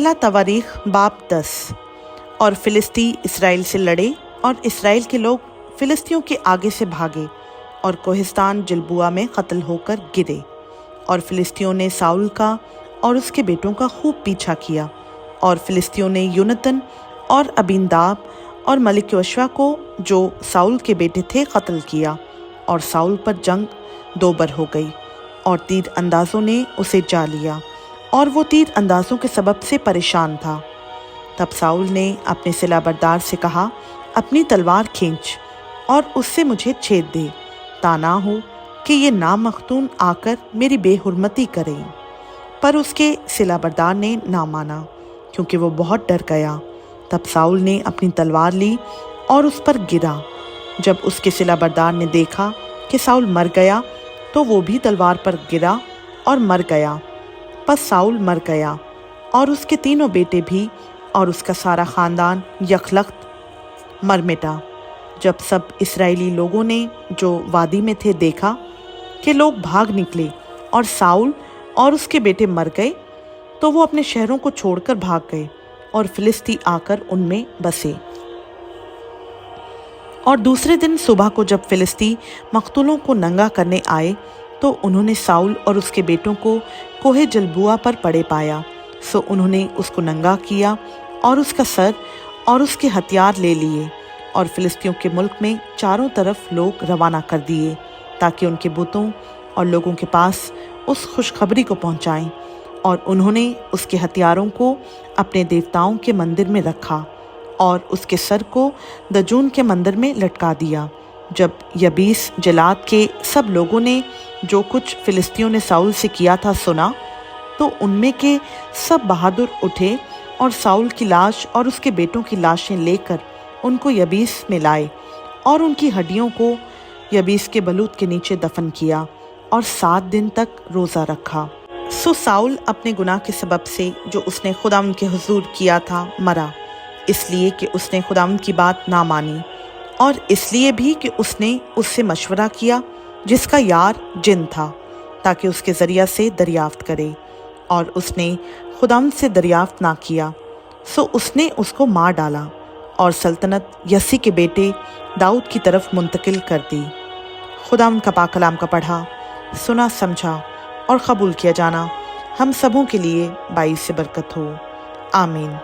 पहला तवारीख बाब 10। और फिलिस्ती इसराइल से लड़े और इसराइल के लोग फिलिस्तियों के आगे से भागे और कोहिस्तान जिलबुआ में कत्ल होकर गिरे। और फिलिस्तियों ने साउल का और उसके बेटों का खूब पीछा किया। और फिलिस्तियों ने यूनतन और अबीनदाब और मलिक्योशवा को जो साउल के बेटे थे कत्ल किया। और साउल पर जंग दोबर हो गई और तीर अंदाजों ने उसे जा लिया और वो तीर अंदाजों के सबब से परेशान था। तब साउल ने अपने सिलाबरदार से कहा, अपनी तलवार खींच और उससे मुझे छेद दे, ता ना हो कि ये नामख्तून आकर मेरी बेहुरमती करें। पर उसके सिलाबरदार ने ना माना, क्योंकि वो बहुत डर गया। तब साउल ने अपनी तलवार ली और उस पर गिरा। जब उसके सिलाबरदार ने देखा कि साउल मर गया, तो वो भी तलवार पर गिरा और मर गया। बस साउल मर गया और उसके तीनों बेटे भी और उसका सारा ख़ानदान यकलख्त मर मिटा। जब सब इस्राएली लोगों ने जो वादी में थे देखा कि लोग भाग निकले और साउल और उसके बेटे मर गए, तो वो अपने शहरों को छोड़कर भाग गए और फिलिस्ती आकर उनमें बसे। और दूसरे दिन सुबह को जब फिलिस्ती मकतूलों को नंगा करने आए, तो उन्होंने साउल और उसके बेटों को कोहे जलबुआ पर पड़े पाया। सो उन्होंने उसको नंगा किया और उसका सर और उसके हथियार ले लिए और फिलिस्तियों के मुल्क में चारों तरफ लोग रवाना कर दिए, ताकि उनके बुतों और लोगों के पास उस खुशखबरी को पहुंचाएं। और उन्होंने उसके हथियारों को अपने देवताओं के मंदिर में रखा और उसके सर को दजून के मंदिर में लटका दिया। जब यबीस जलाद के सब लोगों ने जो कुछ फिलिस्तियों ने साउल से किया था सुना, तो उनमें के सब बहादुर उठे और साउल की लाश और उसके बेटों की लाशें लेकर उनको यबीस में लाए और उनकी हड्डियों को यबीस के बलूत के नीचे दफन किया और 7 दिन तक रोज़ा रखा। सो साउल अपने गुनाह के सबब से जो उसने खुदावंद के हुजूर किया था मरा, इसलिए कि उसने खुदावंद की बात ना मानी, और इसलिए भी कि उसने उससे मशवरा किया जिसका यार जिन था, ताकि उसके ज़रिया से दरियाफ्त करे। और उसने खुदावंद से दरियाफ्त ना किया, सो उसने उसको मार डाला और सल्तनत यसी के बेटे दाऊद की तरफ मुंतकिल कर दी। खुदावंद का पाक कलाम का पढ़ा, सुना, समझा और कबूल किया जाना हम सबों के लिए बाइस से बरकत हो। आमीन।